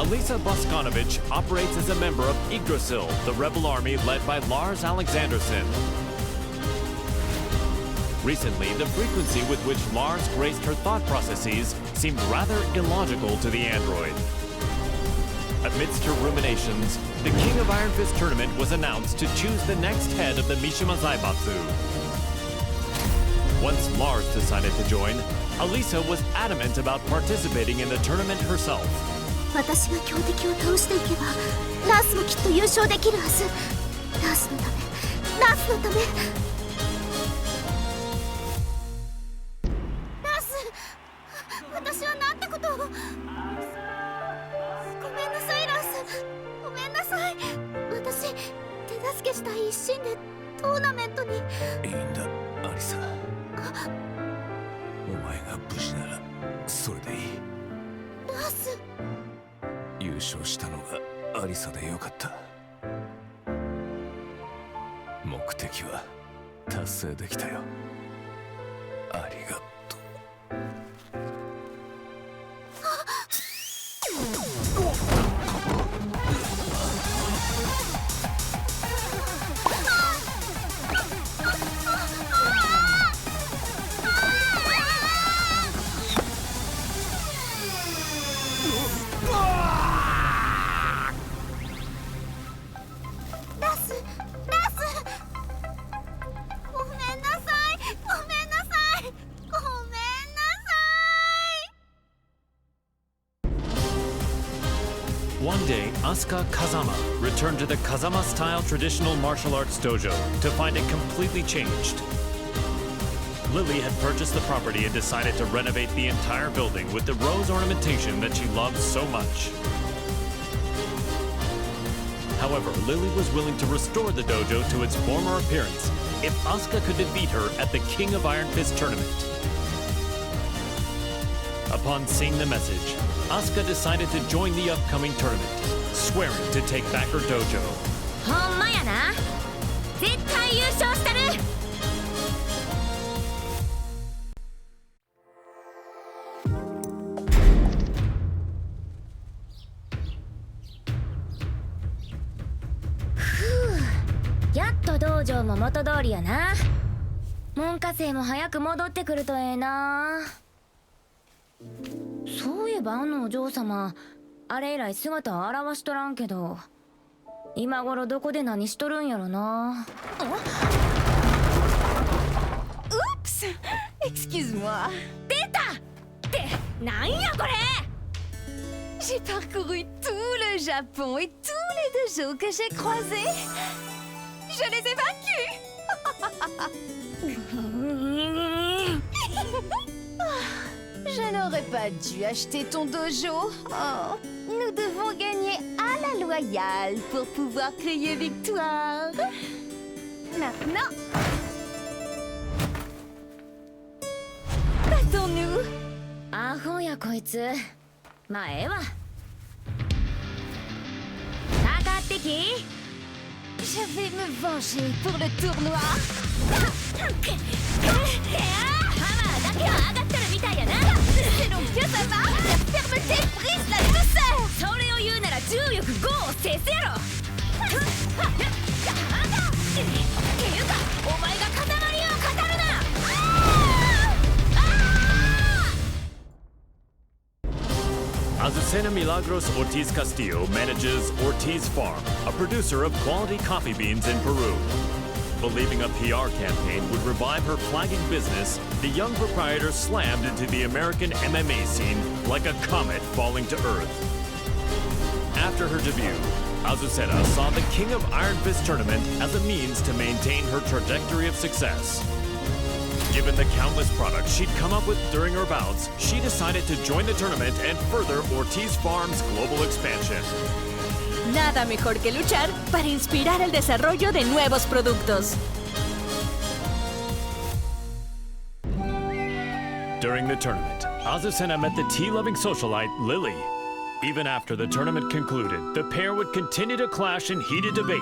Alisa Boskanovich operates as a member of Yggdrasil, the rebel army led by Lars Alexanderson. Recently, the frequency with which Lars graced her thought processes seemed rather illogical to the android. Amidst her ruminations, the King of Iron Fist tournament was announced to choose the next head of the Mishima Zaibatsu. Once Lars decided to join, Alisa was adamant about participating in the tournament herself. 私が強敵を倒していけばラースもきっと優勝できるはず。ラースのため、ラースのため。ラース、私はなんてことを。ごめんなさいラース、ごめんなさい。私手助けしたい一心でトーナメントに。いいんだアリサ、お前が無事ならそれでいい。ラース、優勝したのがアリサでよかった。目的は達成できたよ。ありがとう。One day, Asuka Kazama returned to the Kazama-style traditional martial arts dojo to find it completely changed. Lily had purchased the property and decided to renovate the entire building with the rose ornamentation that she loved so much. However, Lily was willing to restore the dojo to its former appearance if Asuka could defeat her at the King of Iron Fist tournament. Upon seeing the message, Asuka decided to join the upcoming tournament, swearing to take back her dojo. ほんまやな。絶対優勝したる。やっと道場も元通りやな。門下生も早く戻ってくるとええな。そういえばあのお嬢様、あれ以来姿を現しとらんけど、今頃どこで何しとるんやろな。Oups! Excuse-moi. 出たってなんやこれ。 J'ai parcouru tout le Japon et tous les dojos que j'ai croisés. Je les ai vaincus. Je n'aurais pas dû acheter ton dojo. Oh, nous devons gagner à la loyale pour pouvoir crier victoire. Maintenant, battons-nous. アホやこいつ。まあええわ。かかってき。 Je vais me venger pour le tournoi. ハマーだけは上がってるみたいやな。 C'est donc Kazama. La fermeté brise la douceur. それを言うなら重力5を制すやろ。っていうかお前が固まりを語るな。Azucena Milagros Ortiz Castillo manages Ortiz Farm, a producer of quality coffee beans in Peru. Believing a PR campaign would revive her flagging business, the young proprietor slammed into the American MMA scene like a comet falling to Earth. After her debut, Azucena saw the King of Iron Fist tournament as a means to maintain her trajectory of success. Given the countless products she'd come up with during her bouts, she decided to join the tournament and further Ortiz Farm's global expansion. Nada mejor que luchar para inspirar el desarrollo de nuevos productos. During the tournament, Azucena met the tea-loving socialite Lily. Even after the tournament concluded, the pair would continue to clash in heated debate,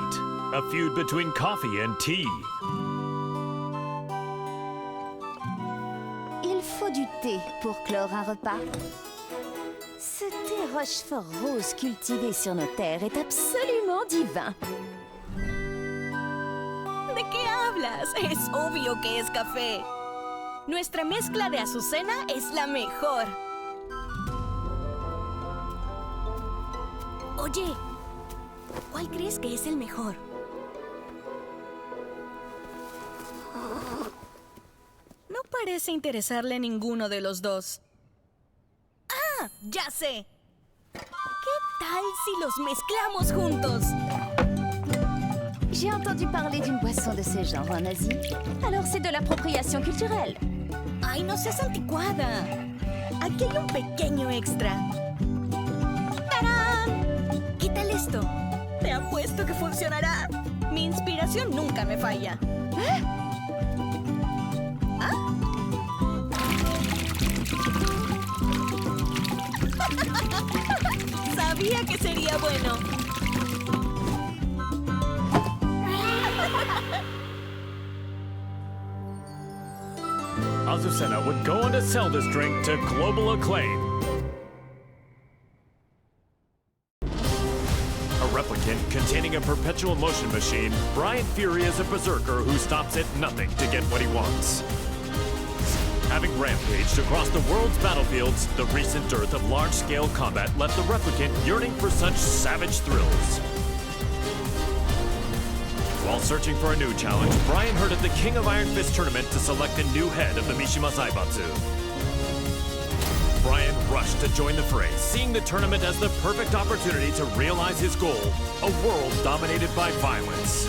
a feud between coffee and tea. Il faut du thé pour clore un repas. Ce thé rochefort rose cultivé sur nos terres est absolument divin. ¿De qué hablas? Es obvio que es café. Nuestra mezcla de azucena es la mejor. Oye, ¿cuál crees que es el mejor? No parece interesarle ninguno de los dos. ¡Ah! ¡Ya sé! ¿Qué tal si los mezclamos juntos? J'ai entendu parler d'une boisson de ce genre en Asie. Alors c'est de l'appropriation culturelle. ¡Ay, no seas anticuada! Aquí hay un pequeño extra. ¡Tarán! ¿Qué tal esto? Te apuesto que funcionará. Mi inspiración nunca me falla. ¿Ah? Sabía que sería bueno. Azucena would go on to sell this drink to global acclaim. A replicant containing a perpetual motion machine, Brian Fury is a berserker who stops at nothing to get what he wants. Having rampaged across the world's battlefields, the recent dearth of large-scale combat left the replicant yearning for such savage thrills. While searching for a new challenge, Brian heard of the King of Iron Fist tournament to select a new head of the Mishima Zaibatsu. Brian rushed to join the fray, seeing the tournament as the perfect opportunity to realize his goal, a world dominated by violence.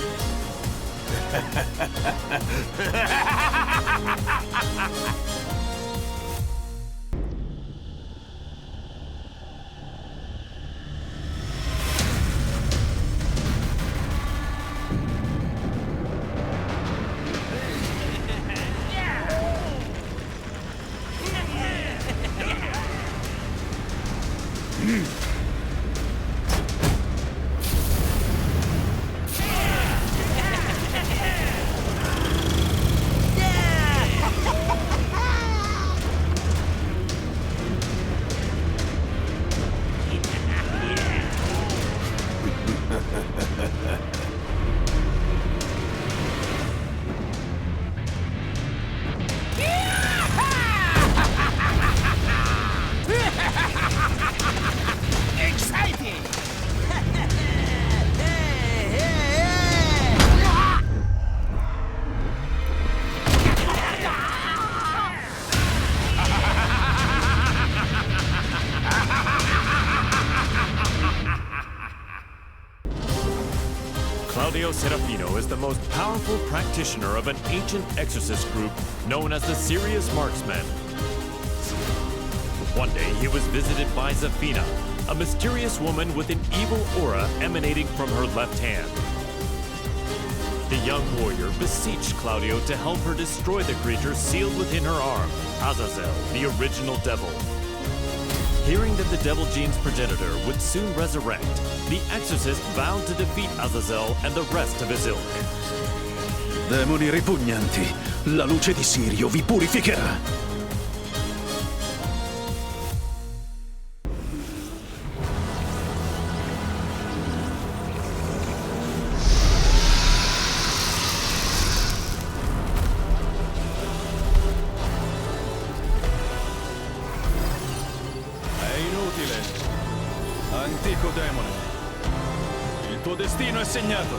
Claudio Serafino is the most powerful practitioner of an ancient exorcist group known as the Serious Marksmen. One day, he was visited by Zafina, a mysterious woman with an evil aura emanating from her left hand. The young warrior beseeched Claudio to help her destroy the creature sealed within her arm, Azazel, the original devil. Hearing that the Devil Gene's progenitor would soon resurrect, the exorcist vowed to defeat Azazel and the rest of his ilk. Demoni ripugnanti, la luce di Sirio vi purificherà. Antico demone, il tuo destino è segnato.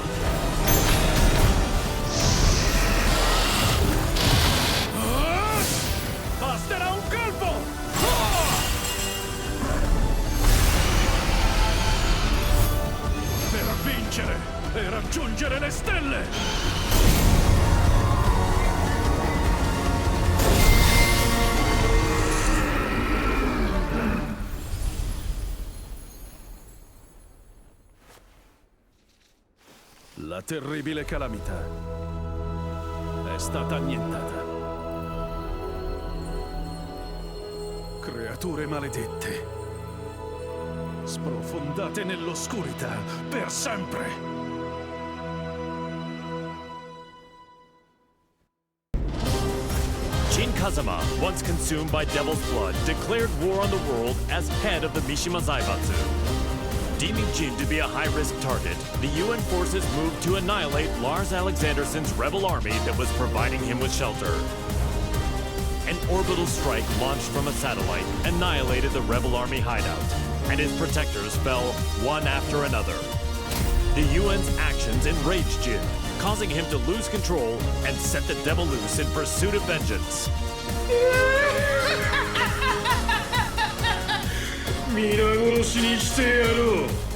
Basterà un colpo! Per vincere e raggiungere le stelle! La terribile calamità è stata annientata. Creature maledette, sprofondate nell'oscurità per sempre. Kazama, once consumed by Devil's Blood, declared war on the world as head of the Mishima Zaibatsu. Deeming Jin to be a high-risk target, the UN forces moved to annihilate Lars Alexandersson's rebel army that was providing him with shelter. An orbital strike launched from a satellite annihilated the rebel army hideout, and his protectors fell one after another. The UN's actions enraged Jin, causing him to lose control and set the devil loose in pursuit of vengeance. 皆殺しにしてやろう。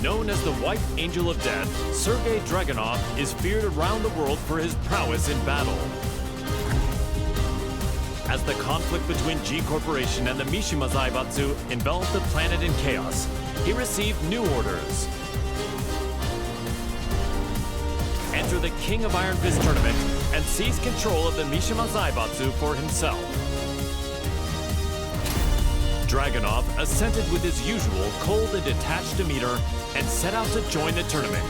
Known as the White Angel of Death, Sergei Dragunov is feared around the world for his prowess in battle. As the conflict between G Corporation and the Mishima Zaibatsu enveloped the planet in chaos, he received new orders. Enter the King of Iron Fist tournament and seize control of the Mishima Zaibatsu for himself. Dragunov assented with his usual cold and detached demeanor and set out to join the tournament.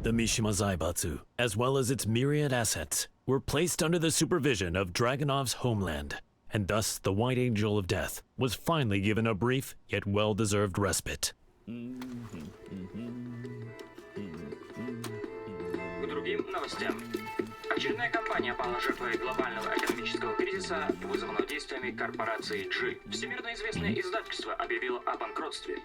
The Mishima Zaibatsu, as well as its myriad assets, were placed under the supervision of Dragunov's homeland, and thus the White Angel of Death was finally given a brief yet well-deserved respite. К другим новостям. Очередная компания пала жертвой глобального экономического кризиса, вызванного действиями корпорации G. Всемирно известное издательство объявило о банкротстве.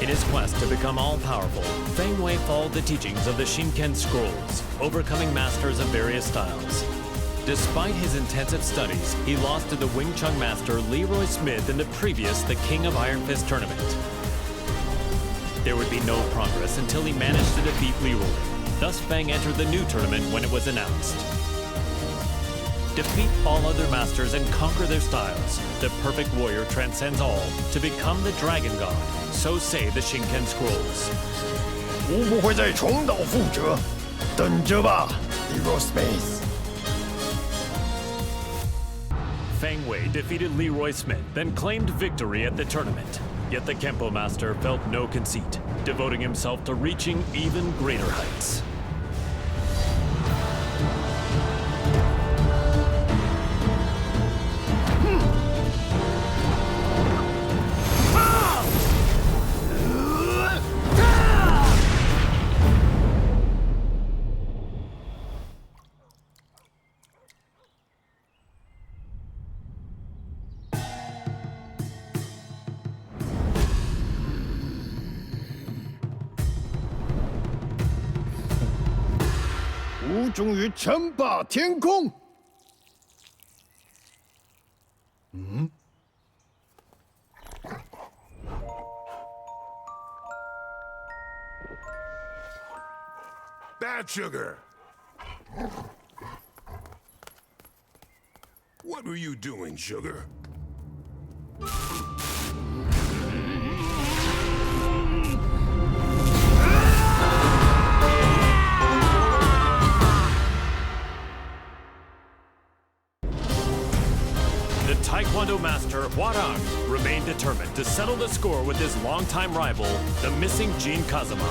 In his quest to become all-powerful, Feng Wei followed the teachings of the Shinken Scrolls, overcoming masters of various styles. Despite his intensive studies, he lost to the Wing Chun master Leroy Smith in the previous The King of Iron Fist tournament. There would be no progress until he managed to defeat Leroy. Thus, Feng entered the new tournament when it was announced. Defeat all other masters and conquer their styles. The perfect warrior transcends all to become the Dragon God. So say the Shinken Scrolls. 无不会再重蹈覆辙，等着吧 ，Leroy Smith。 Feng Wei defeated Leroy Smith, then claimed victory at the tournament. Yet the Kempo master felt no conceit, devoting himself to reaching even greater heights. 终于称霸天空。Bad sugar. What were you doing, Sugar? The Taekwondo master, Hwarang, remained determined to settle the score with his longtime rival, the missing Jin Kazama.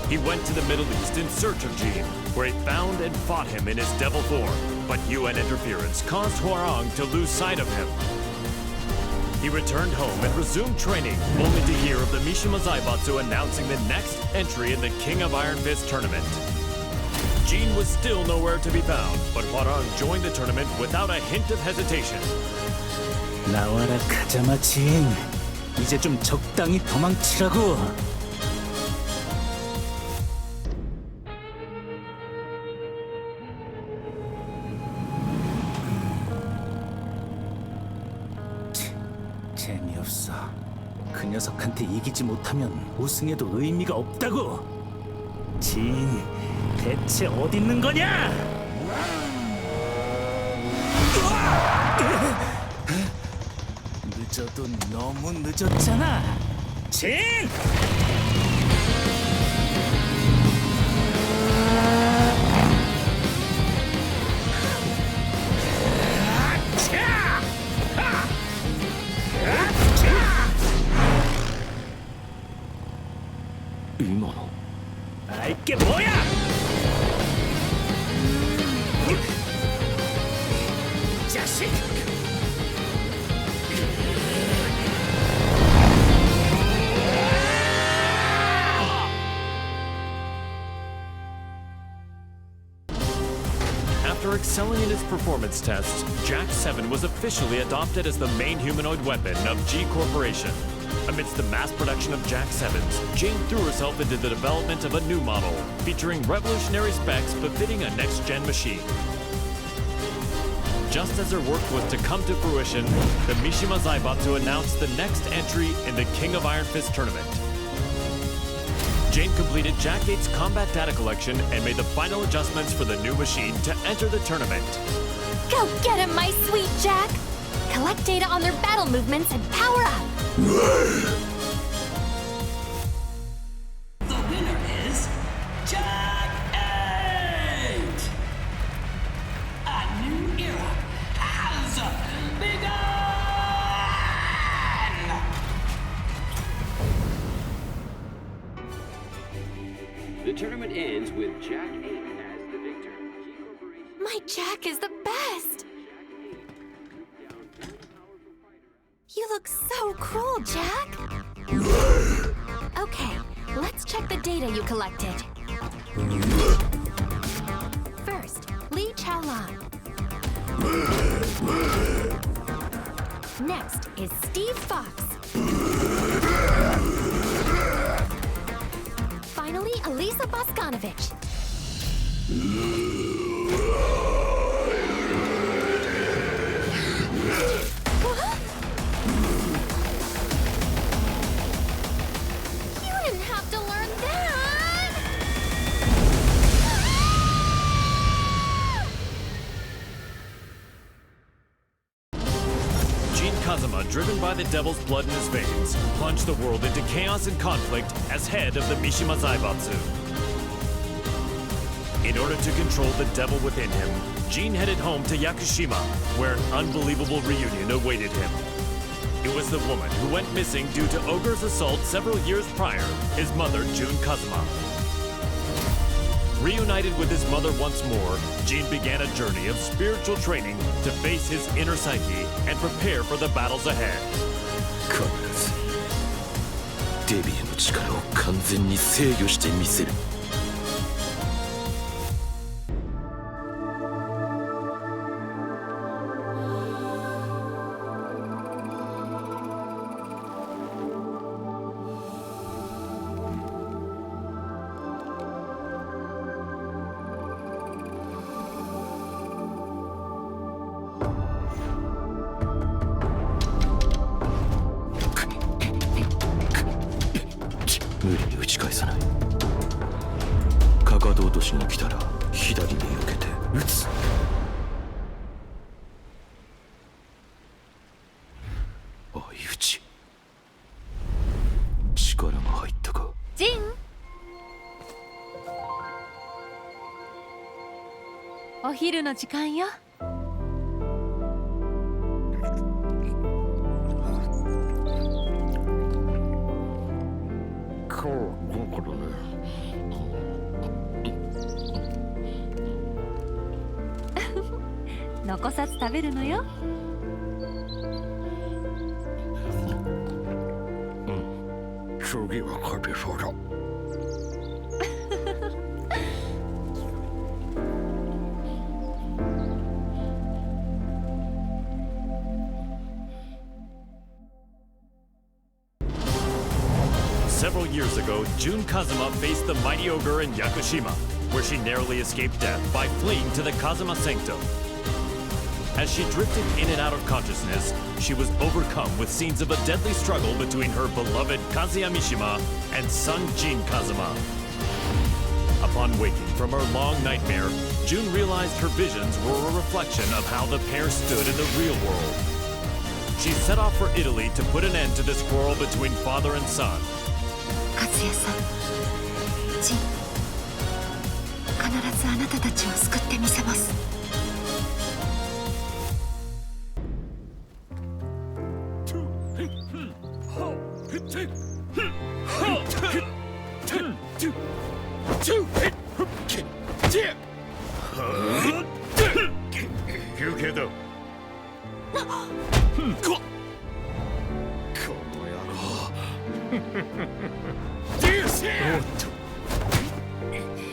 He went to the Middle East in search of Jin, where he found and fought him in his devil form, but UN interference caused Hwarang to lose sight of him. He returned home and resumed training, only to hear of the Mishima Zaibatsu announcing the next entry in the King of Iron Fist tournament. Jin was still nowhere to be found, but Hwarang joined the tournament without a hint of hesitation. 나와라 카자마 진. 이제 좀 적당히 도망치라고. 재미없어. 그 녀석한테 이기지 못하면 우승해도 의미가 없다고. 진, 대체 어디 있는 거냐? 늦어도 너무 늦었잖아. 진! 아, 이게 뭐야? 자식! After excelling in his performance tests, Jack 7 was officially adopted as the main humanoid weapon of G Corporation. Amidst the mass production of Jack 7s, Jane threw herself into the development of a new model, featuring revolutionary specs befitting a next-gen machine. Just as her work was to come to fruition, the Mishima Zaibatsu announced the next entry in the King of Iron Fist tournament. Jane completed Jack 8's combat data collection and made the final adjustments for the new machine to enter the tournament. Go get him, my sweet Jack! Collect data on their battle movements and power up! The winner is Jack 8! A new era has begun! The tournament ends with Jack 8 as the victor. My Jack is the best! You look so cool, Jack! Okay, let's check the data you collected. First, Li Chaolan. Next is Steve Fox. Finally, Elisa Boscanovich. You didn't have to learn that! Jin Kazama, driven by the devil's blood in his veins, plunged the world into chaos and conflict as head of the Mishima Zaibatsu. In order to control the devil within him, Jin headed home to Yakushima, where an unbelievable reunion awaited him. It was the woman who went missing due to Ogre's assault several years prior, his mother, Jun Kazama. Reunited with his mother once more, Jin began a journey of spiritual training to face his inner psyche and prepare for the battles ahead. 必ずデビューの力を完全に制御してみせる。無理に打ち返さない。かかと落としに来たら左に避けて打つ。相打ち。力が入ったか。ジン、お昼の時間よ。残さず食べるのよ。次は勝てそうだ。Several years ago, Jun Kazama faced the mighty ogre in Yakushima, where she narrowly escaped death by fleeing to the Kazama Sanctum. As she drifted in and out of consciousness, she was overcome with scenes of a deadly struggle between her beloved Kazuya Mishima and son Jin Kazama. Upon waking from her long nightmare, Jun realized her visions were a reflection of how the pair stood in the real world. She set off for Italy to put an end to this quarrel between father and son. 和也さん、ジン、必ずあなたたちを救ってみせます。休憩だ。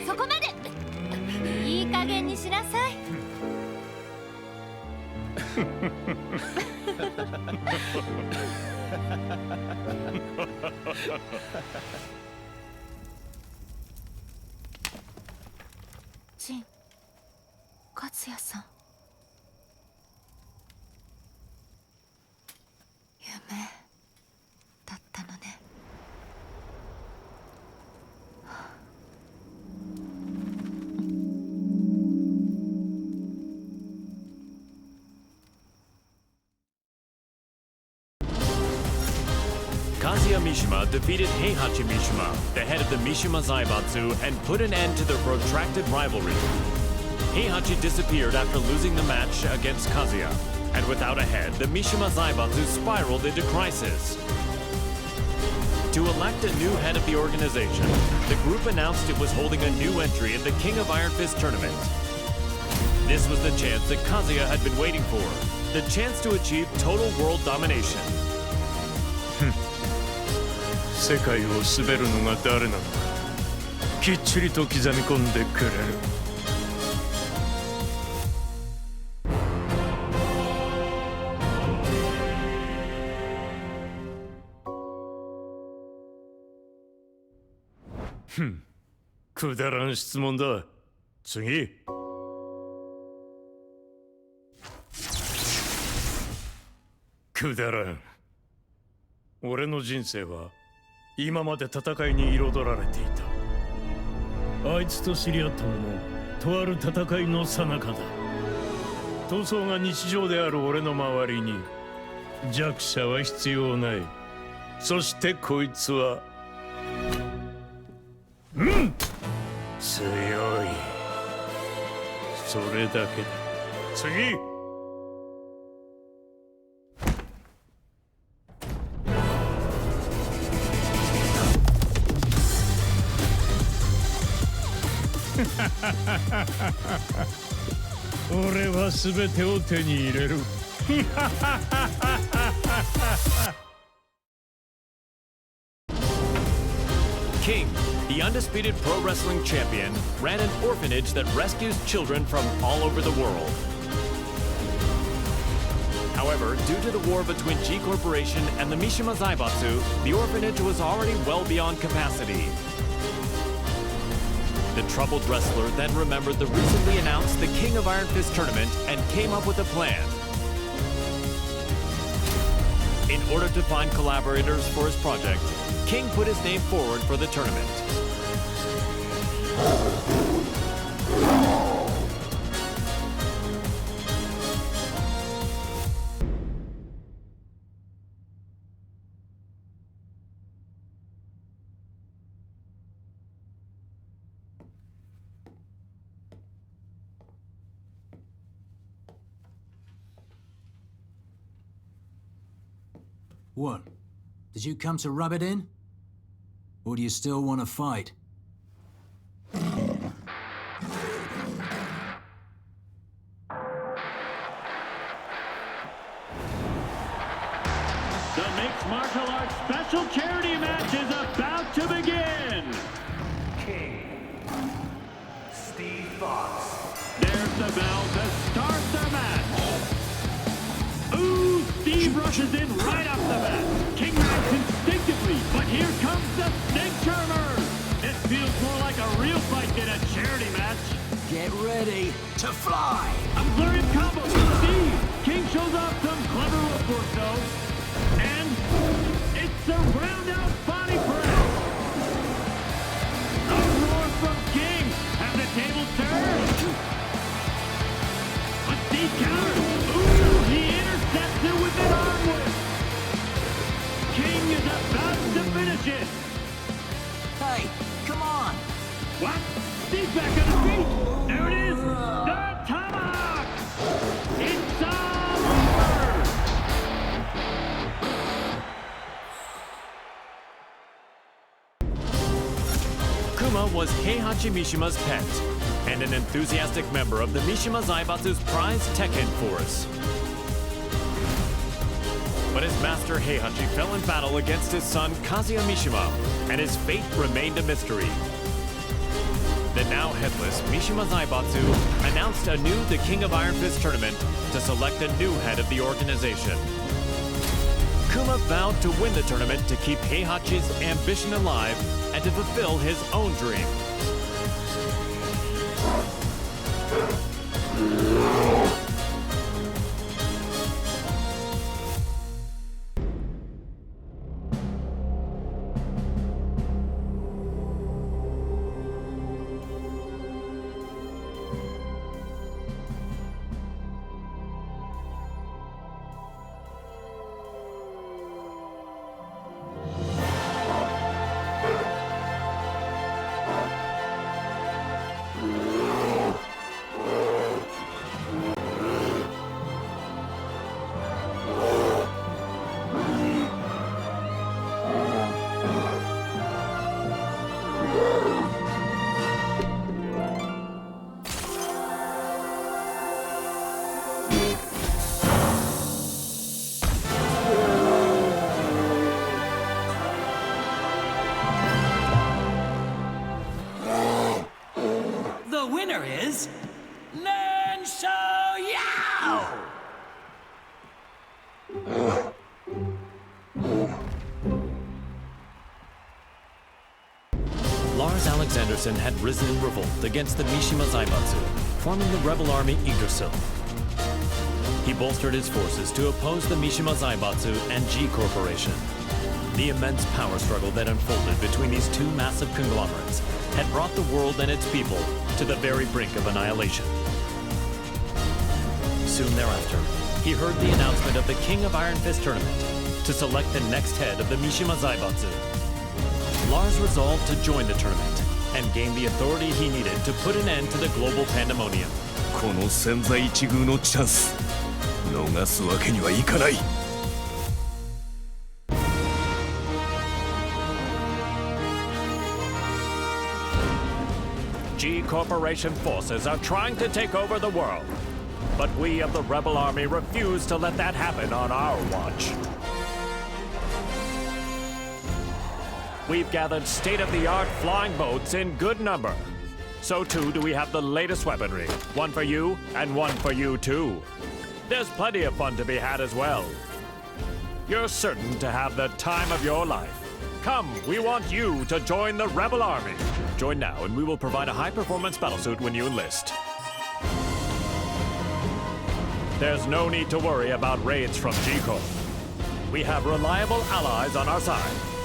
そこまで。いい加減にしなさい。ジン、和也さん。夢だったのね。Kazuya Mishima defeated Heihachi Mishima, the head of the Mishima Zaibatsu, and put an end to their protracted rivalry. Heihachi disappeared after losing the match against Kazuya, and without a head, the Mishima Zaibatsu spiraled into crisis. To elect a new head of the organization, the group announced it was holding a new entry in the King of Iron Fist tournament. This was the chance that Kazuya had been waiting for, the chance to achieve total world domination. 世界を滑るのが誰なのかきっちりと刻み込んでくれる。くだらん質問だ。次。くだらん。俺の人生は今まで戦いに彩られていた。あいつと知り合ったのもとある戦いの最中だ。闘争が日常である俺の周りに弱者は必要ない。そしてこいつは強い。それだけだ。次。俺は全てを手に入れる。King, the undisputed pro wrestling champion, ran an orphanage that rescues children from all over the world. However, due to the war between G Corporation and the Mishima Zaibatsu, the orphanage was already well beyond capacity. The troubled wrestler then remembered the recently announced the King of Iron Fist tournament and came up with a plan. In order to find collaborators for his project, King put his name forward for the tournament. What? Did you come to rub it in? Or do you still want to fight? The mixed martial arts special charity match is about to begin! King. Steve Fox. There's the bell to start the match! Ooh, Steve rushes in right off the bat. King reacts instinctively, but here comes the snake charmer! It feels more like a real fight than a charity match. Get ready to fly! A flurry of combos from Steve! King shows off some clever rope work though. And it's a round-out body press! A roar from King! Have the tables turned? But Steve counters! Ooh, he intercepts it with an arm whip! King is about to finish it! Hey, come on! What? Steve's back on his feet! There it is! The tomahawk! It's all over! Kuma was Heihachi Mishima's pet, and an enthusiastic member of the Mishima Zaibatsu's prized Tekken force. But his master Heihachi fell in battle against his son Kazuya Mishima, and his fate remained a mystery. The now headless Mishima Zaibatsu announced anew the King of Iron Fist tournament to select a new head of the organization. Kuma vowed to win the tournament to keep Heihachi's ambition alive and to fulfill his own dream. The winner is Nen So Yao! Lars Alexanderson had risen in revolt against the Mishima Zaibatsu, forming the rebel army Yggdrasil. He bolstered his forces to oppose the Mishima Zaibatsu and G Corporation. The immense power struggle that unfolded between these two massive conglomerates had brought the world and its people to the very brink of annihilation. Soon thereafter, he heard the announcement of the King of Iron Fist tournament to select the next head of the Mishima Zaibatsu. Lars resolved to join the tournament and gain the authority he needed to put an end to the global pandemonium. この千載一遇のチャンス、逃すわけにはいかない。G Corporation forces are trying to take over the world, but we of the Rebel Army refuse to let that happen on our watch. We've gathered state-of-the-art flying boats in good number. So too do we have the latest weaponry, one for you and one for you too. There's plenty of fun to be had as well. You're certain to have the time of your life. Come, we want you to join the Rebel Army. Join now and we will provide a high-performance battlesuit when you enlist. There's no need to worry about raids from G-Corp. we have reliable allies on our side.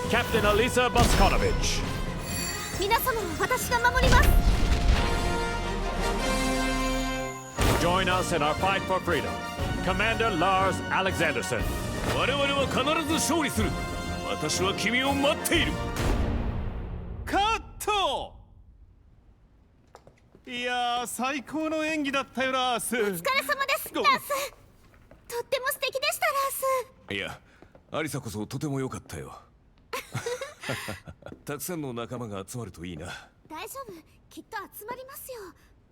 Captain Elisa Boskonovich. 皆様は私が守ります。 Join us in our fight for freedom. Commander Lars Alexanderson. 我々は必ず勝利する。私は君を待っている。カット。いやー、最高の演技だったよラース。お疲れ様ですラース。とっても素敵でしたラース。いや、アリサこそとても良かったよ。たくさんの仲間が集まるといいな。大丈夫、きっと集まりますよ。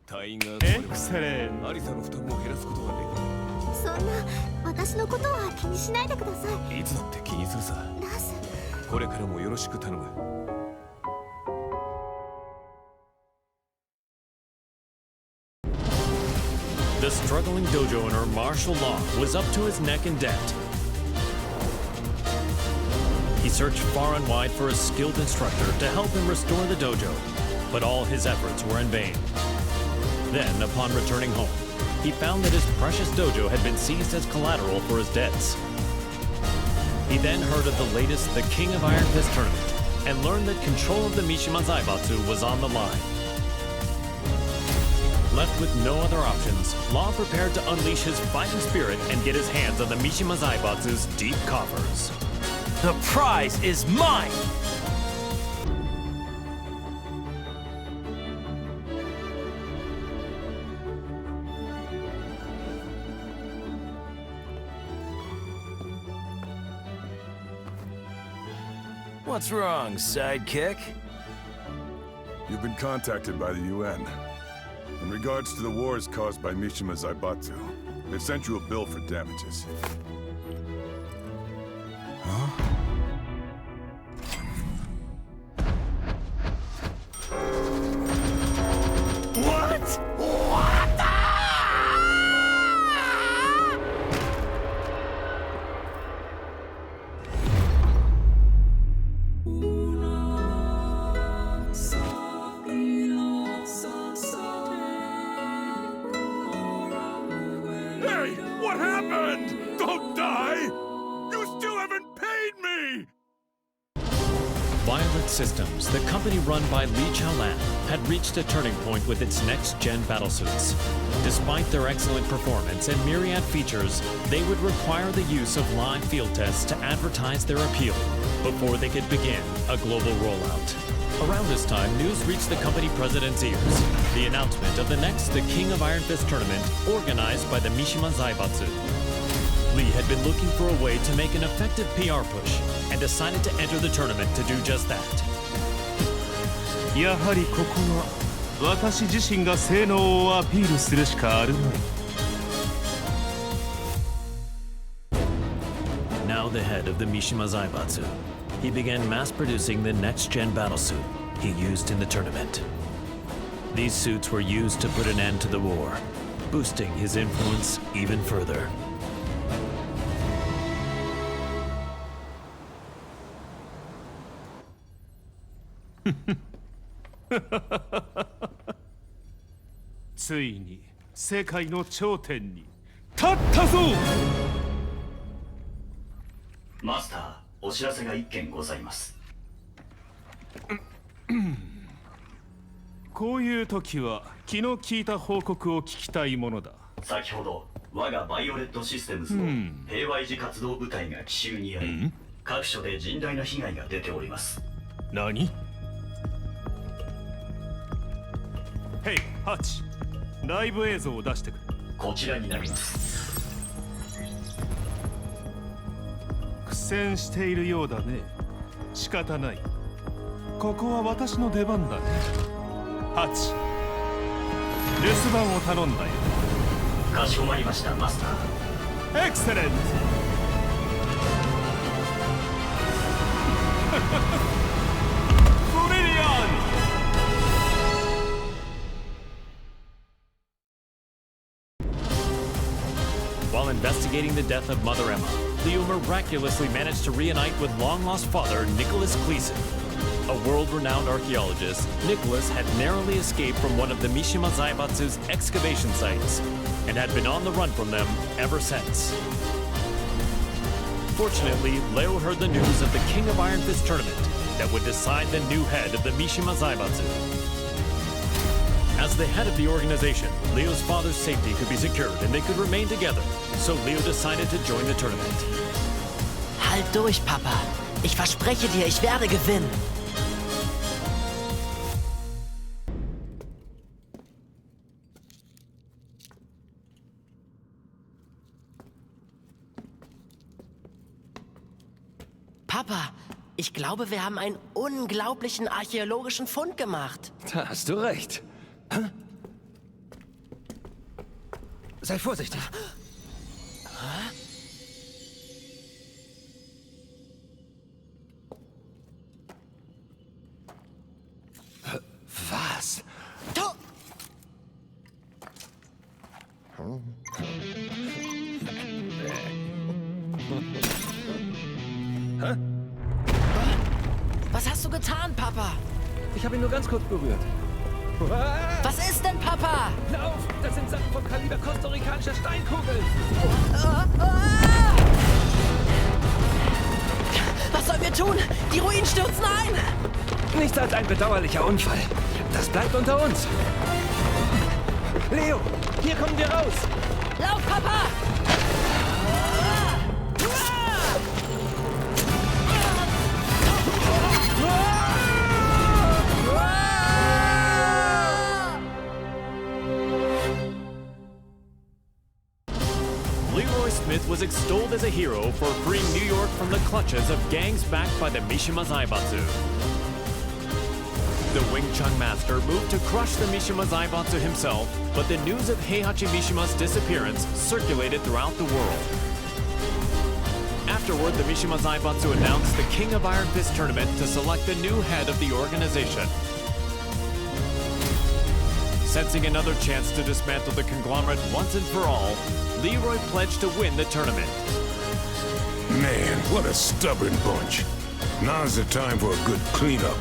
隊員が集まればアリサの負担も減らすことができる。そんな私のことは気にしないでください。いつだって気にするさ。ラース、これからもよろしく頼む。The struggling dojo owner, Marshall Law, was up to his neck in debt. He searched far and wide for a skilled instructor to help him restore the dojo, but all his efforts were in vain. Then, upon returning home, he found that his precious dojo had been seized as collateral for his debts. He then heard of the latest The King of Iron Fist tournament and learned that control of the Mishima Zaibatsu was on the line. Left with no other options, Law prepared to unleash his fighting spirit and get his hands on the Mishima Zaibatsu's deep coffers. The prize is mine! What's wrong, sidekick? You've been contacted by the UN. In regards to the wars caused by Mishima Zaibatsu, they've sent you a bill for damages. Huh? What? Systems, the company run by Li Chaolan, had reached a turning point with its next-gen battlesuits. Despite their excellent performance and myriad features, they would require the use of live field tests to advertise their appeal before they could begin a global rollout. Around this time, news reached the company president's ears. The announcement of the next The King of Iron Fist tournament organized by the Mishima Zaibatsu. Lee had been looking for a way to make an effective PR push and decided to enter the tournament to do just that. やはりここは私自身が性能をアピールするしかあるまい。 Now the head of the Mishima Zaibatsu, he began mass-producing the next-gen battlesuit he used in the tournament. These suits were used to put an end to the war, boosting his influence even further. ついに世界の頂点に立ったぞ。マスター、お知らせが一件ございます。こういう時は気の利いた報告を聞きたいものだ。先ほど我がバイオレットシステムズの平和維持活動部隊が奇襲にあい、各所で甚大な被害が出ております。何？ヘイ、ハッチ、ライブ映像を出してくれ。こちらになります。苦戦しているようだね。仕方ない。ここは私の出番だね。ハッチ、留守番を頼んだよ。かしこまりました、マスター。エクセレント。ブリリアント。 While investigating the death of Mother Emma, Leo miraculously managed to reunite with long-lost father Nicholas Gleason. A world-renowned archaeologist, Nicholas had narrowly escaped from one of the Mishima Zaibatsu's excavation sites and had been on the run from them ever since. Unfortunately, Leo heard the news of the King of Iron Fist tournament that would decide the new head of the Mishima Zaibatsu. As the head of the organization, Leo's father's safety could be secured and they could remain together, so Leo decided to join the tournament. Halt durch, Papa. Ich verspreche dir, ich werde gewinnen. Papa, ich glaube, wir haben einen unglaublichen archäologischen Fund gemacht. Da hast du recht. Hä? Sei vorsichtig. Was? Hä? Was hast du getan, Papa? Ich habe ihn nur ganz kurz berührt. Was ist denn, Papa? Lauf! Das sind Sachen vom Kaliber kostarikanischer Steinkugeln! Was sollen wir tun? Die Ruinen stürzen ein! Nichts als ein bedauerlicher Unfall. Das bleibt unter uns. Leo, hier kommen wir raus! Lauf, Papa! Leroy Smith was extolled as a hero for freeing New York from the clutches of gangs backed by the Mishima Zaibatsu. The Wing Chun master moved to crush the Mishima Zaibatsu himself, but the news of Heihachi Mishima's disappearance circulated throughout the world. Afterward, the Mishima Zaibatsu announced the King of Iron Fist tournament to select the new head of the organization. Sensing another chance to dismantle the conglomerate once and for all, Leroy pledged to win the tournament. Man, what a stubborn bunch. Now's the time for a good cleanup.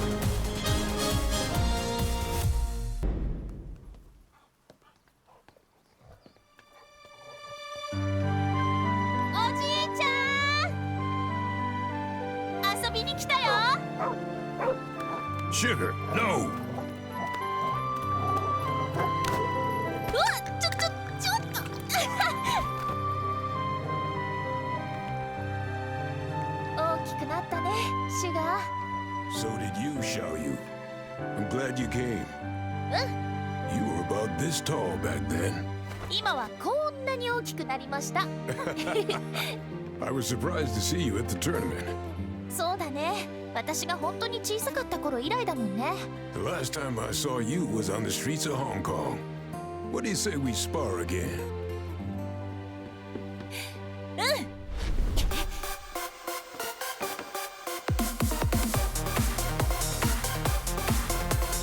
Sugar, no! So did you, Xiaoyu. I'm glad you came. You were about this tall back then. 今はこんなに大きくなりました。I was surprised to see you at the tournament. そうだね。私が本当に小さかった頃以来だもんね。The last time I saw you was on the streets of Hong Kong. What do you say we spar again? うん。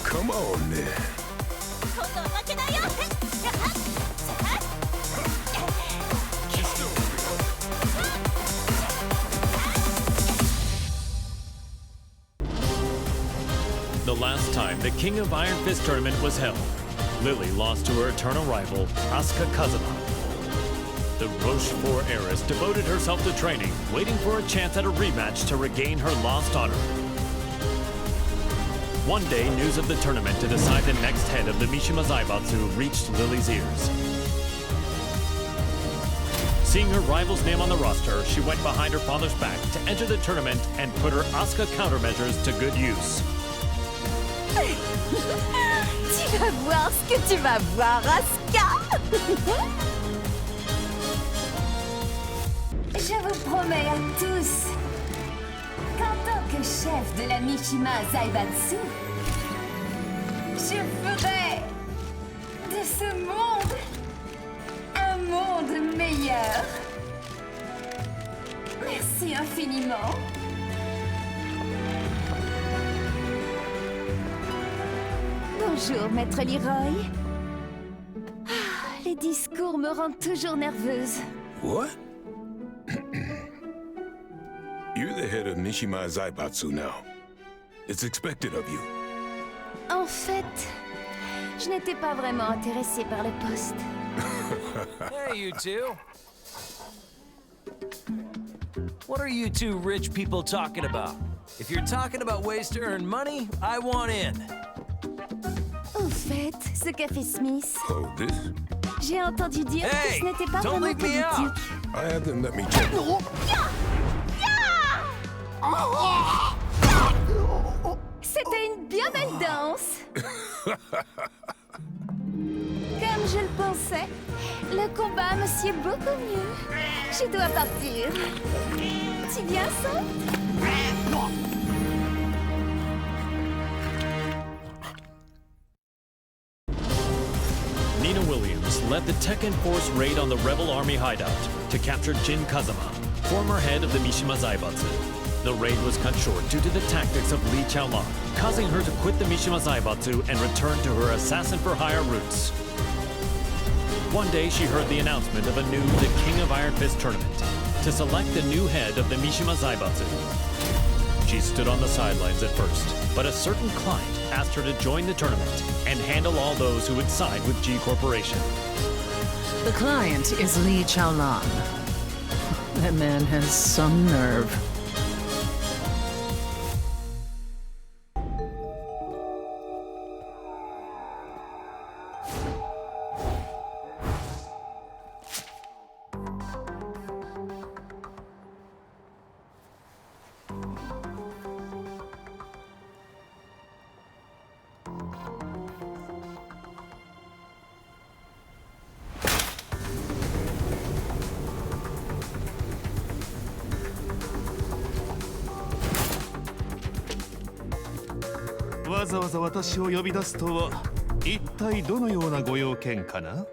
Come on, then. 今度は負けないよ。The last time the King of Iron Fist tournament was held, Lily lost to her eternal rival, Asuka Kazama. The Rochefort heiress devoted herself to training, waiting for a chance at a rematch to regain her lost honor. One day, news of the tournament to decide the next head of the Mishima Zaibatsu reached Lily's ears. Seeing her rival's name on the roster, she went behind her father's back to enter the tournament and put her Asuka countermeasures to good use. Tu vas voir ce que tu vas voir, Asuka. Je vous promets à tous qu'en tant que chef de la Mishima Zaibatsu, je ferai de ce monde un monde meilleur. Merci infiniment. Bonjour, Maître Leroy. Les discours me rendent toujours nerveuse. What? You're the head of Mishima Zaibatsu now. It's expected of you. En fait, je n'étais pas vraiment intéressée par le poste. Hey, you two. What are you two rich people talking about? If you're talking about ways to earn money, I want in. Au fait, ce café Smith, Oh, this? j'ai entendu dire que Hey, ce n'était pas don't vraiment leave me out. politique. I had them let me check. C'était une bien belle danse. Comme je le pensais, le combat me sied beaucoup mieux. Je dois partir. Tu viens, ça? Nina Williams led the Tekken Force raid on the Rebel Army hideout to capture Jin Kazama, former head of the Mishima Zaibatsu. The raid was cut short due to the tactics of Li Chaolan, causing her to quit the Mishima Zaibatsu and return to her assassin-for-hire roots. One day, she heard the announcement of a new The King of Iron Fist tournament to select the new head of the Mishima Zaibatsu. She stood on the sidelines at first, but a certain client asked her to join the tournament and handle all those who would side with G Corporation. The client is Li Chaolan. That man has some nerve.「わざわざ私を呼び出すとは一体どのようなご用件かな?」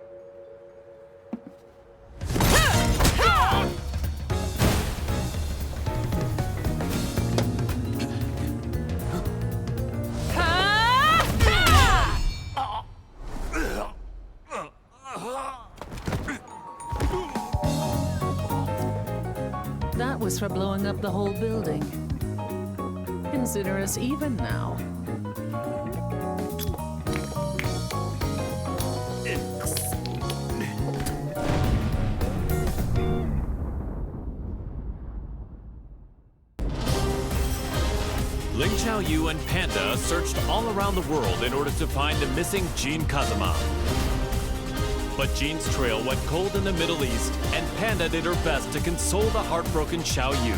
That was for blowing up the whole building. Consider us even now. Ling Xiaoyu and Panda searched all around the world in order to find the missing Jin Kazama. But Jin's trail went cold in the Middle East, and Panda did her best to console the heartbroken Xiaoyu.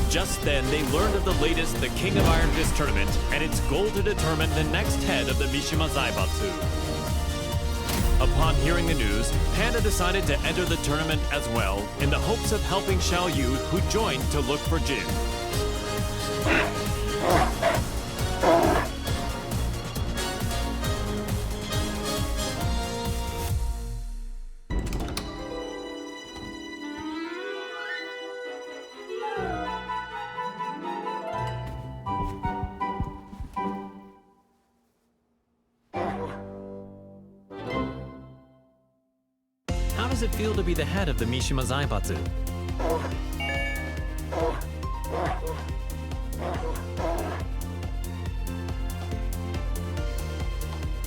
Just then, they learned of the latest The King of Iron Fist tournament and its goal to determine the next head of the Mishima Zaibatsu. Upon hearing the news, Panda decided to enter the tournament as well in the hopes of helping Xiaoyu, who joined to look for Jin. How does it feel to be the head of the Mishima Zaibatsu?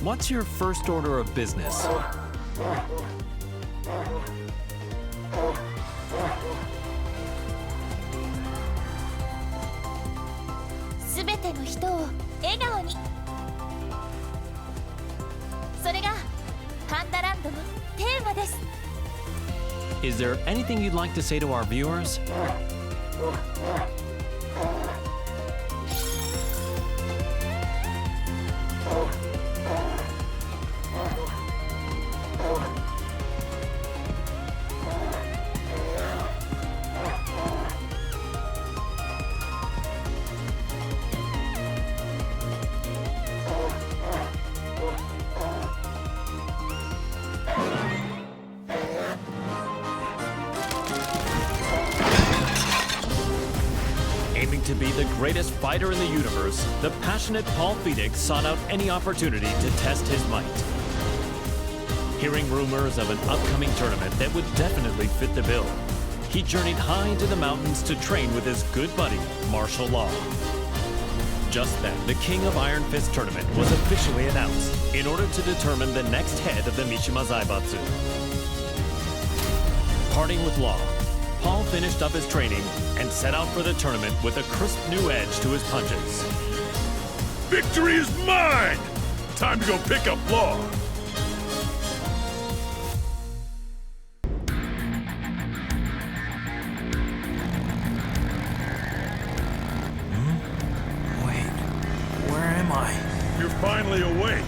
What's your first order of business? Is there anything you'd like to say to our viewers? Aiming to be the greatest fighter in the universe, the passionate Paul Phoenix sought out any opportunity to test his might. Hearing rumors of an upcoming tournament that would definitely fit the bill, he journeyed high into the mountains to train with his good buddy, Martial Law. Just then, the King of Iron Fist tournament was officially announced in order to determine the next head of the Mishima Zaibatsu. Parting with Law, Paul finished up his training and set out for the tournament with a crisp new edge to his punches. Victory is mine! Time to go pick up Law. Where am I? You're finally awake.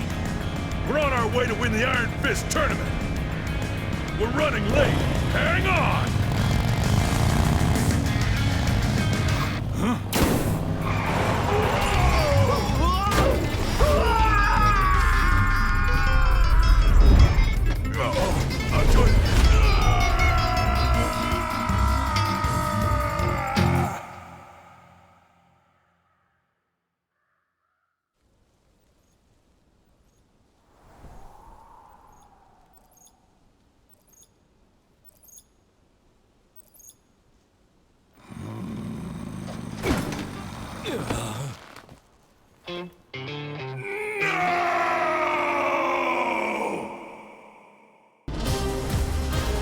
We're on our way to win the Iron Fist tournament. We're running late. Hang on!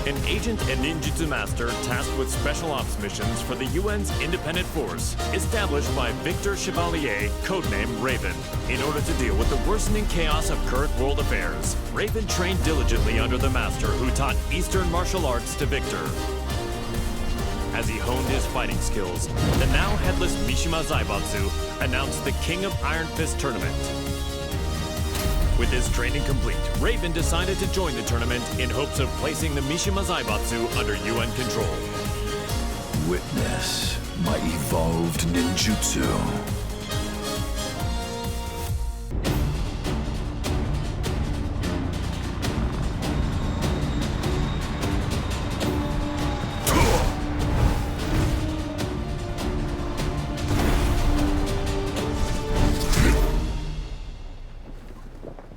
An agent and ninjutsu master tasked with special ops missions for the UN's independent force, established by Victor Chevalier, codenamed Raven. In order to deal with the worsening chaos of current world affairs, Raven trained diligently under the master who taught Eastern martial arts to Victor. As he honed his fighting skills, the now headless Mishima Zaibatsu announced the King of Iron Fist tournament. With his training complete, Raven decided to join the tournament in hopes of placing the Mishima Zaibatsu under UN control. Witness my evolved ninjutsu.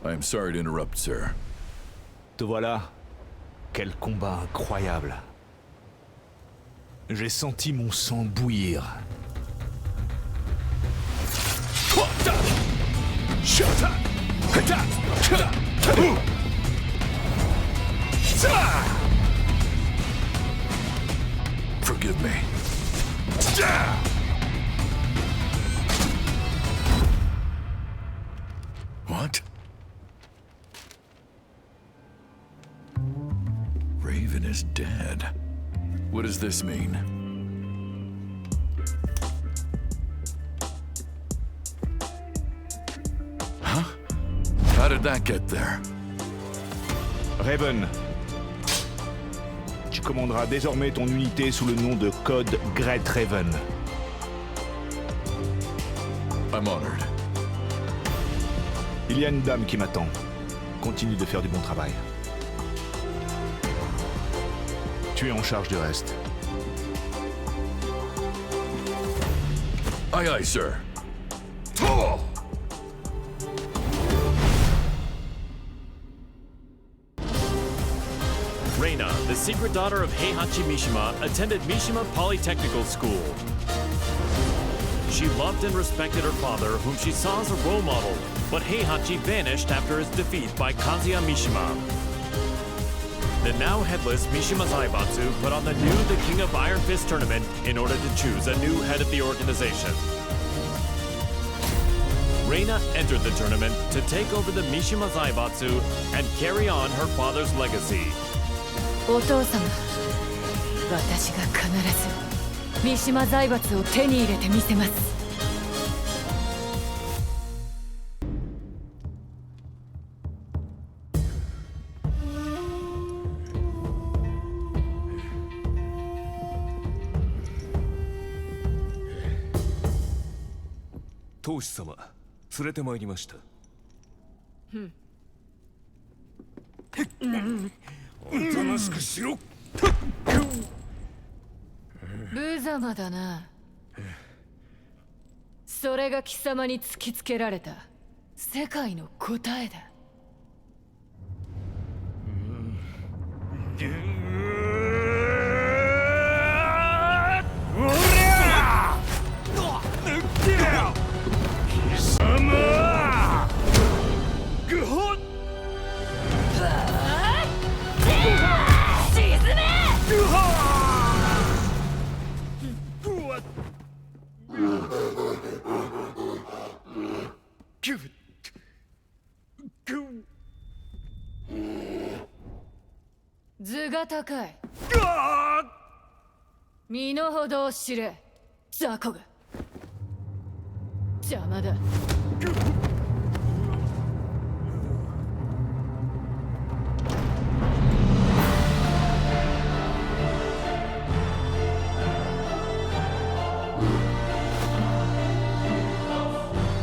I'm sorry to interrupt, sir. Te voilà. Quel combat incroyable. J'ai senti mon sang bouillir. Forgive me. What? Raven is dead. What does this mean? Huh? How did that get there? Raven, tu commanderas désormais ton unité sous le nom de code Great Raven. I'm honored. Il y a une dame qui m'attend. Continue de faire du bon travail. Tu es en charge du reste. Aye, aye, sir. Reina, the secret daughter of Heihachi Mishima, attended Mishima Polytechnical School. She loved and respected her father, whom she saw as a role model, but Heihachi vanished after his defeat by Kazuya Mishima. The now headless Mishima Zaibatsu put on the King of Iron Fist tournament in order to choose a new head of the organization. Reina entered the tournament to take over the Mishima Zaibatsu and carry on her father's legacy. お父様、私が必ず三島財閥を手に入れてみせます。当主様、連れてまいりました。おとなしくしろ。無様だな。それが貴様に突きつけられた世界の答えだ。格が高い。身の程を知れ、雑魚が。邪魔だ。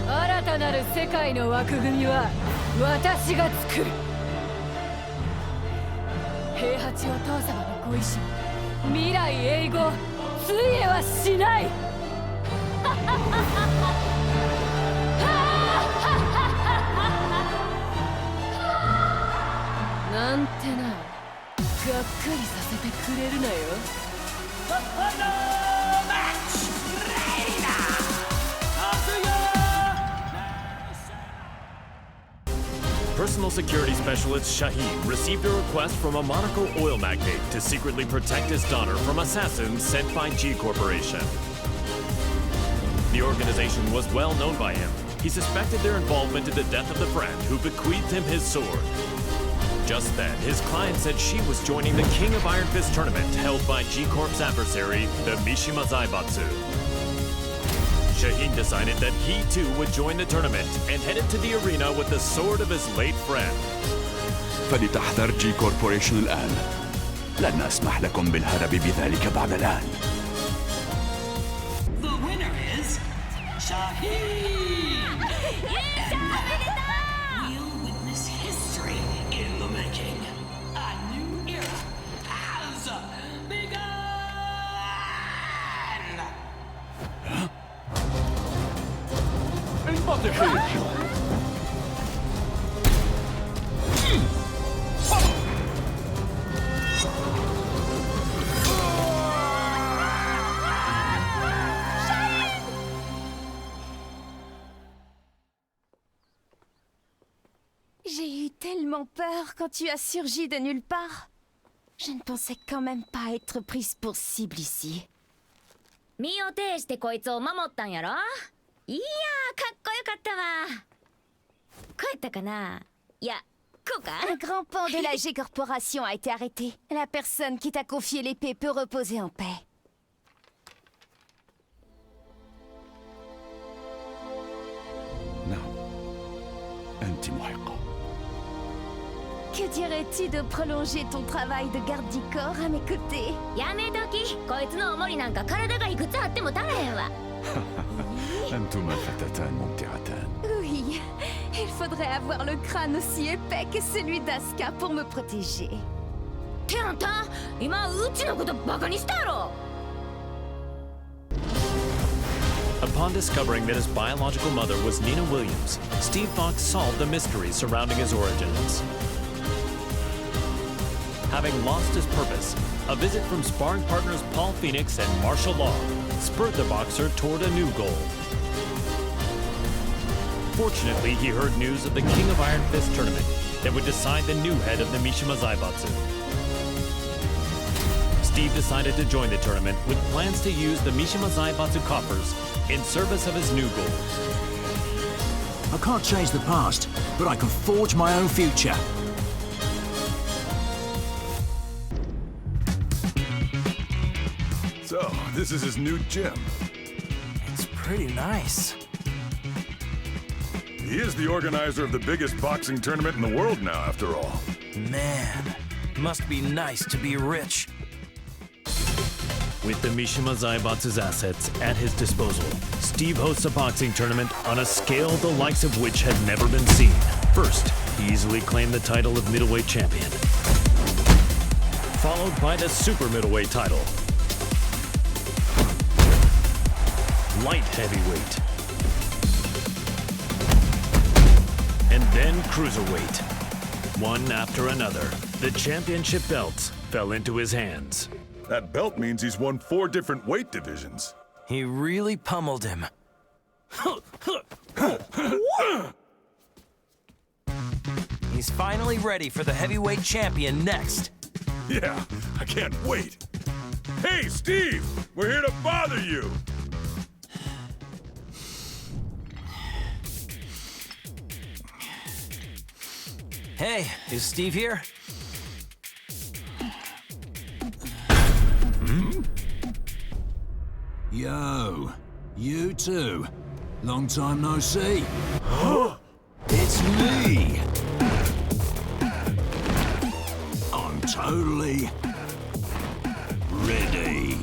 新たなる世界の枠組みは私が作る。平八お父様のご意志、未来永劫ついえはしない。なんてな、がっかりさせてくれるなよ。Personal security specialist Shaheen received a request from a Monaco oil magnate to secretly protect his daughter from assassins sent by G Corporation. The organization was well known by him. He suspected their involvement in the death of the friend who bequeathed him his sword. Just then, his client said she was joining the King of Iron Fist tournament held by G Corp's adversary, the Mishima Zaibatsu. Shaheen decided that he too would join the tournament and headed to the arena with the sword of his late friend. فلتحذر جي كوربوريشن الآن. لن أسمح لكم بالهرب بذلك بعد الآن. The winner is Shaheen! We'll witness history in the making. A new era has begun! J'ai eu tellement peur quand tu as surgi de nulle part. Je ne pensais quand même pas être prise pour cible ici. 身を挺してこいつを守ったんやろ。いやー、かっこよかったわ。こうやったかな。いや、こうか。Un grand pan de la G Corporation a été arrêté. La personne qui t'a confié l'épée peut reposer en paix. نعم، أنت محقة. Que dirais-tu de prolonger ton travail de garde du corps à mes côtés? やめとき。こいつのおもりなんか体がいくつあっても足らへんわ。أنتما فتاتان ممتعتان. Oui, il faudrait avoir le crâne aussi épais que celui d'Asuka pour me protéger. てあんた、今うちのことバカにしたやろ。Upon discovering that his biological mother was Nina Williams, Steve Fox solved the mystery surrounding his origins. Having lost his purpose, a visit from sparring partners Paul Phoenix and Martial Law spurred the boxer toward a new goal. Fortunately, he heard news of the King of Iron Fist tournament that would decide the new head of the Mishima Zaibatsu. Steve decided to join the tournament with plans to use the Mishima Zaibatsu coffers in service of his new goal. I can't change the past, but I can forge my own future. So, this is his new gym. It's pretty nice. He is the organizer of the biggest boxing tournament in the world now, after all. Man, must be nice to be rich. With the Mishima Zaibatsu's assets at his disposal, Steve hosts a boxing tournament on a scale the likes of which had never been seen. First, he easily claimed the title of middleweight champion, followed by the super middleweight title, light heavyweight, and then cruiserweight. One after another, the championship belts fell into his hands. That belt means he's won 4 different weight divisions. He really pummeled him. He's finally ready for the heavyweight champion next. Yeah, I can't wait. Hey, Steve! We're here to bother you! Hey, is Steve here? Yo, you too. Long time no see. It's me. I'm totally ready.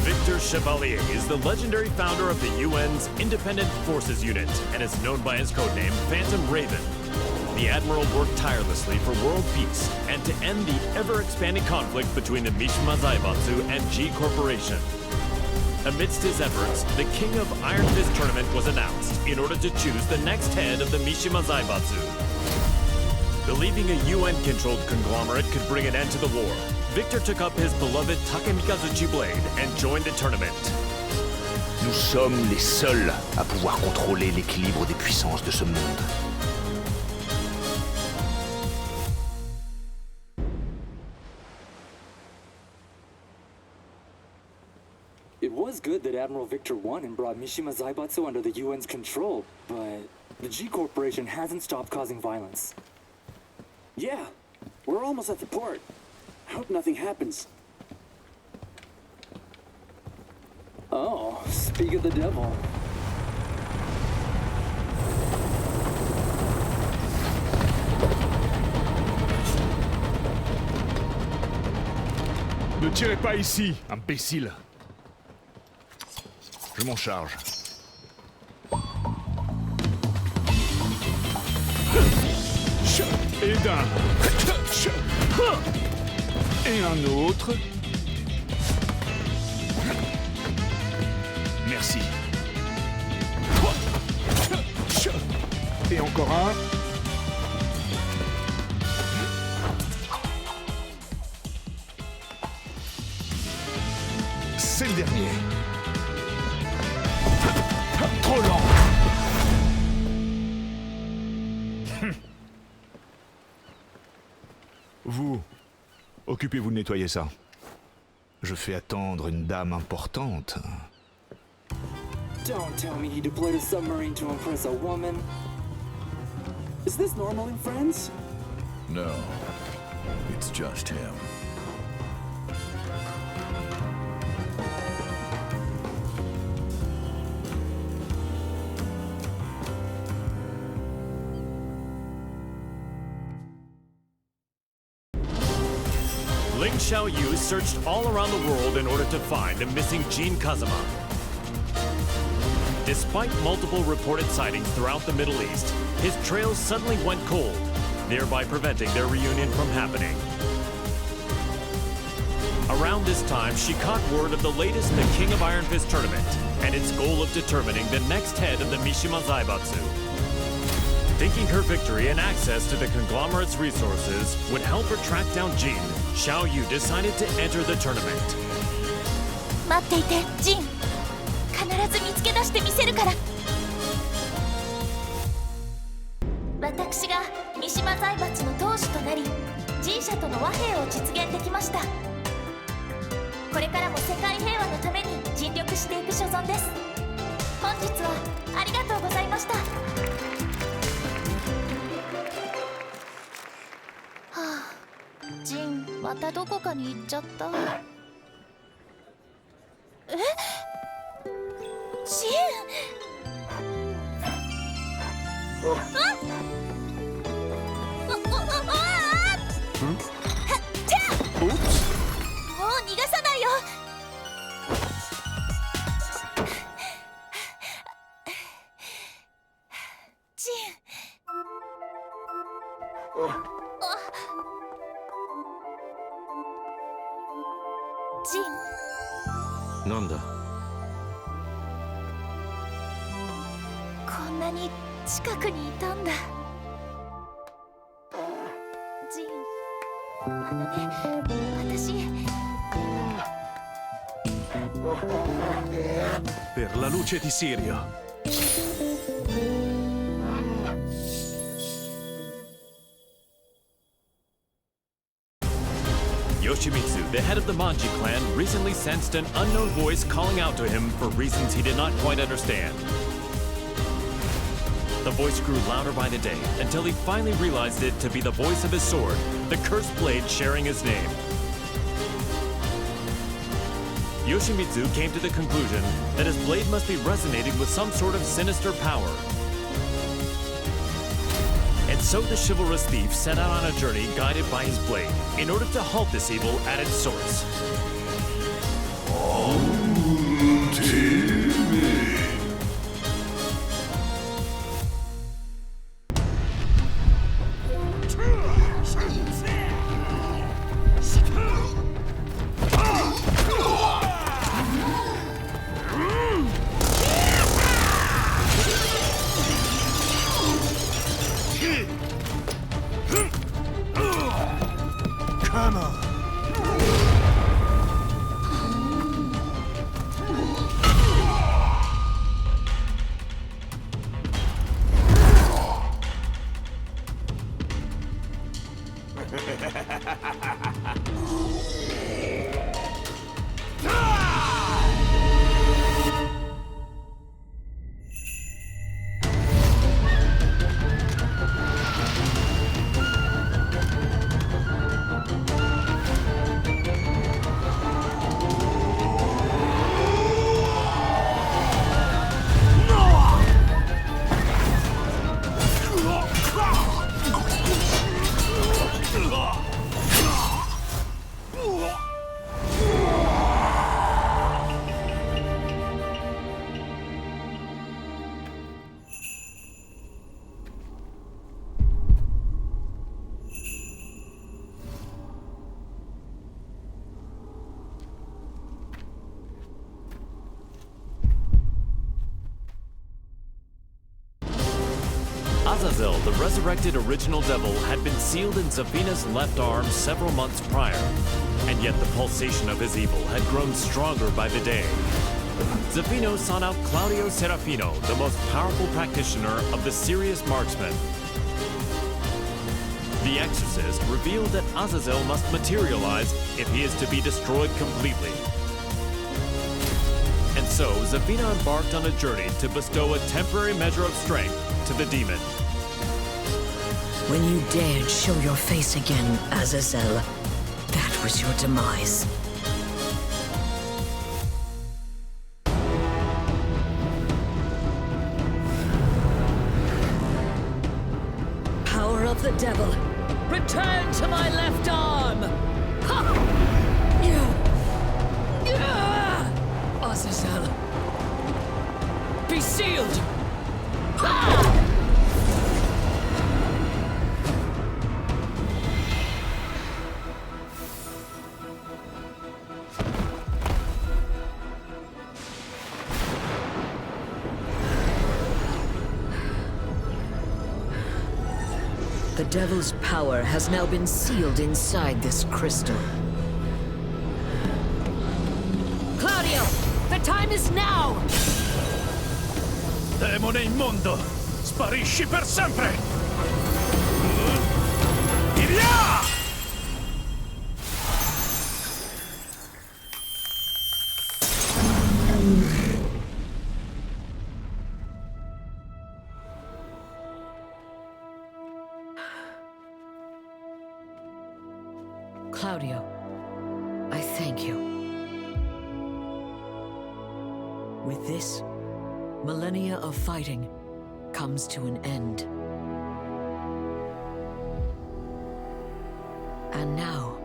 Victor Chevalier is the legendary founder of the UN's Independent Forces Unit and is known by his codename Phantom Raven. The Admiral worked tirelessly for world peace and to end the ever-expanding conflict between the Mishima Zaibatsu and G Corporation. Amidst his efforts, the King of Iron Fist Tournament was announced in order to choose the next head of the Mishima Zaibatsu. Believing a UN-controlled conglomerate could bring an end to the war, Victor took up his beloved Takemikazuchi blade and joined the tournament. Nous sommes les seuls à pouvoir contrôler l'équilibre des puissances de ce monde. It was good that Admiral Victor won and brought Mishima Zaibatsu under the UN's control, but the G Corporation hasn't stopped causing violence. Yeah, we're almost at the port. I hope nothing happens. Oh, speak of the devil. Ne tirez pas ici, imbécile. Je m'en charge. Et d'un. Et un autre. Merci. Et encore un. C'est le dernier. Trop lent. Vous, occupez-vous de nettoyer ça. Je fais attendre une dame importante. Don't tell me he deployed a submarine to impress a woman. Is this normal in friends? No, it's just him. Ling Xiaoyu searched all around the world in order to find the missing Jin Kazama. Despite multiple reported sightings throughout the Middle East, his trails suddenly went cold, thereby preventing their reunion from happening. Around this time, she caught word of the latest The King of Iron Fist tournament and its goal of determining the next head of the Mishima Zaibatsu. Thinking her victory and access to the conglomerate's resources would help her track down Jin, Xiaoyu decided to enter the tournament. 待っていて、ジン。必ず見つけ出してみせるから。私が三島財閥の当主となり、G社との和平を実現できました。これからも世界平和のために尽力していく所存です。本日はありがとうございました。ジン、またどこかに行っちゃった。え？ジン！もう逃がさないよ。ジン。ジン。なんだ。こんなに近くにいたんだ。ジン、私。Per la luce di Sirio. Yoshimitsu, the head of the Manji clan, recently sensed an unknown voice calling out to him for reasons he did not quite understand. The voice grew louder by the day until he finally realized it to be the voice of his sword, the cursed blade sharing his name. Yoshimitsu came to the conclusion that his blade must be resonating with some sort of sinister power. And so the chivalrous thief set out on a journey guided by his blade in order to halt this evil at its source. Azazel, the resurrected original devil, had been sealed in Zafina's left arm several months prior, and yet the pulsation of his evil had grown stronger by the day. Zafino sought out Claudio Serafino, the most powerful practitioner of the serious marksman. The exorcist revealed that Azazel must materialize if he is to be destroyed completely. And so, Zafina embarked on a journey to bestow a temporary measure of strength to the demon. When you dared show your face again, Azazel, that was your demise. Power of the devil, return to my left arm! Ha! Azazel, be sealed! Ha! The devil's power has now been sealed inside this crystal. Claudio, the time is now! Demone immondo, sparisci per sempre! Via! Claudio, I thank you. With this, millennia of fighting comes to an end. And now,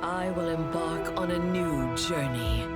I will embark on a new journey.